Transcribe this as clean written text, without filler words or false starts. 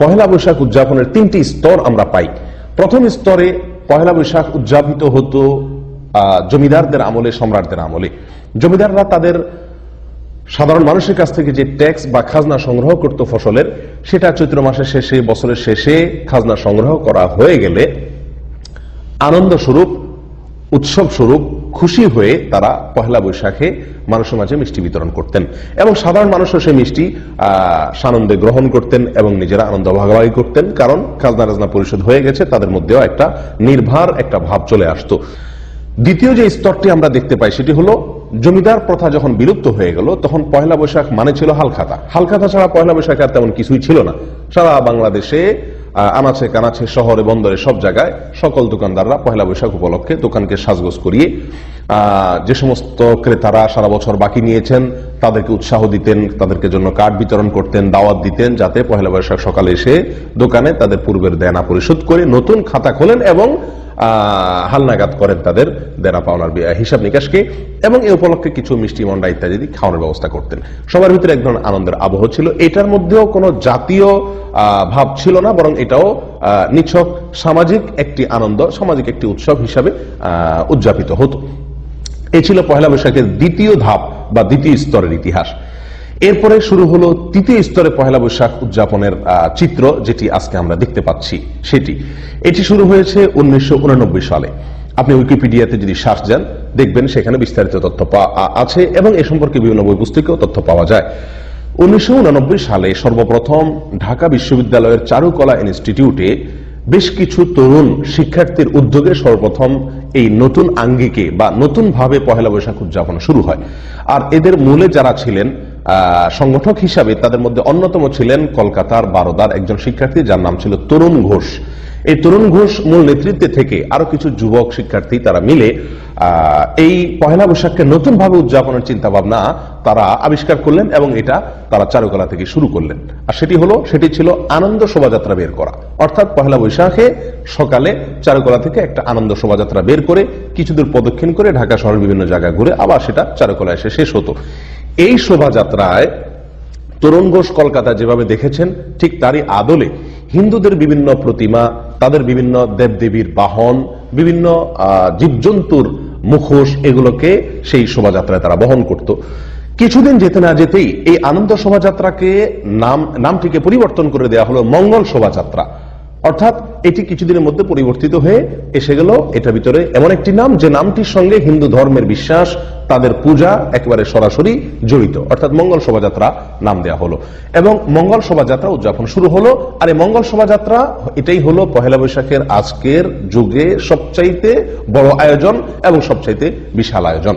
পহেলা বৈশাখ উদযাপনের তিনটি স্তর আমরা পাই। প্রথম স্তরে পহেলা বৈশাখ উদযাপিত হতো জমিদারদের আমলে, সম্রাটদের আমলে। জমিদাররা তাদের সাধারণ মানুষের কাছ থেকে যে ট্যাক্স বা খাজনা সংগ্রহ করত ফসলের, সেটা চৈত্র মাসের শেষে, বছরের শেষে খাজনা সংগ্রহ করা হয়ে গেলে আনন্দ স্বরূপ, উৎসব স্বরূপ খুশি হয়ে তারা পহেলা বৈশাখে মানুষের মাঝে মিষ্টি বিতরণ করতেন এবং সাধারণ মানুষও সেই মিষ্টি সানন্দে গ্রহণ করতেন এবং নিজেরা আনন্দ ভাগাভাগি করতেন, কারণ খাজনা রাজনা পরিশোধ হয়ে গেছে, তাদের মধ্যেও একটা নির্ভার একটা ভাব চলে আসতো। দ্বিতীয় যে স্তরটি আমরা দেখতে পাই সেটি হলো জমিদার প্রথা যখন বিলুপ্ত হয়ে গেল, তখন পহেলা বৈশাখ মানে ছিল হালখাতা। হালখাতা ছাড়া পহেলা বৈশাখ আর তেমন কিছুই ছিল না। সারা বাংলাদেশে আনাচে কানাচে, শহরে বন্দরে সব জায়গায় সকল দোকানদাররা পহেলা বৈশাখ উপলক্ষে দোকানকে সাজগোজ করিয়ে যে সমস্ত ক্রেতারা সারা বছর বাকি নিয়েছেন তাদেরকে উৎসাহ দিতেন, তাদেরকে জন্য কার্ড বিতরণ করতেন, দাওয়াত দিতেন, যাতে পহেলা বৈশাখ সকালে এসে দোকানে তাদের পূর্বের দেনা পরিশোধ করে নতুন খাতা খোলেন এবং হালনাগাদ করেন তাদের দেনা পাওনার হিসাব নিকাশকে, এবং এই উপলক্ষে কিছু মিষ্টি মন্ডা ইত্যাদি খাওয়ানোর ব্যবস্থা করতেন। সবার ভিতরে এক ধরনের আনন্দের আবহ ছিল। এটার মধ্যেও কোনো জাতীয় ভাব ছিল না, বরং এটাও নিছক সামাজিক একটি আনন্দ, সামাজিক একটি উৎসব হিসাবে উদযাপিত হতো। এই ছিল পহেলা বৈশাখের দ্বিতীয় ধাপ বা দ্বিতীয় স্তরের ইতিহাস। এরপরে শুরু হলো তৃতীয় স্তরে পহেলা বৈশাখ উদযাপনের চিত্র, যেটি আজকে আমরা দেখতে পাচ্ছি। এটি শুরু হয়েছে 1989 সালে। আপনি উইকিপিডিয়াতে যদি সার্চ দেন দেখবেন সেখানে বিস্তারিত তথ্য আছে এবং এ সম্পর্কে বিভিন্ন বই পুস্তকেও তথ্য পাওয়া যায়। 1989 সালে সর্বপ্রথম ঢাকা বিশ্ববিদ্যালয়ের চারুকলা ইনস্টিটিউটে বেশ কিছু তরুণ শিক্ষার্থীর উদ্যোগে সর্বপ্রথম এই নতুন আঙ্গিকে বা নতুন ভাবে পহেলা বৈশাখ উদযাপন শুরু হয়। আর এদের মূলে যারা ছিলেন সংগঠক হিসাবে, তাদের মধ্যে অন্যতম ছিলেন কলকাতার বারোদার একজন শিক্ষার্থী, যার নাম ছিল তরুণ ঘোষ। এই তরুণ ঘোষ মূল নেতৃত্বে থেকে আরো কিছু যুবক শিক্ষার্থী তারা মিলে এই পহেলা বৈশাখকে নতুন ভাবে উদযাপনের চিন্তা ভাবনা তারা আবিষ্কার করলেন এবং এটা তারা চারুকলা থেকে শুরু করলেন। আর সেটি ছিল আনন্দ শোভাযাত্রা বের করা। অর্থাৎ পহেলা বৈশাখে সকালে চারুকলা থেকে একটা আনন্দ শোভাযাত্রা বের করে কিছুদূর প্রদক্ষিণ করে ঢাকা শহরের বিভিন্ন জায়গায় ঘুরে আবার সেটা চারুকলা এসে শেষ হতো। এই শোভাযাত্রায় তরুণ ঘোষ কলকাতা যেভাবে দেখেছেন, ঠিক তারই আদলে হিন্দুদের বিভিন্ন প্রতিমা, তাদের বিভিন্ন দেবদেবীর বাহন, বিভিন্ন জীবজন্তুর মুখোশ, এগুলোকে সেই শোভাযাত্রায় তারা বহন করত। কিছুদিন যেতে না যেতেই এই আনন্দ শোভাযাত্রাকে নামটিকে পরিবর্তন করে দেওয়া হলো মঙ্গল শোভাযাত্রা। অর্থাৎ এটি কিছুদিনের মধ্যে পরিবর্তিত হয়ে এসে গেল এটার ভিতরে এমন একটি নাম, যে নামটির সঙ্গে হিন্দু ধর্মের বিশ্বাস, তাদের পূজা একেবারে সরাসরি জড়িত, অর্থাৎ মঙ্গল শোভাযাত্রা নাম দেওয়া হলো এবং মঙ্গল শোভাযাত্রা উদযাপন শুরু হলো। আর এই মঙ্গল শোভাযাত্রা এটাই হলো পহেলা বৈশাখের আজকের যুগে সবচাইতে বড় আয়োজন এবং সবচাইতে বিশাল আয়োজন।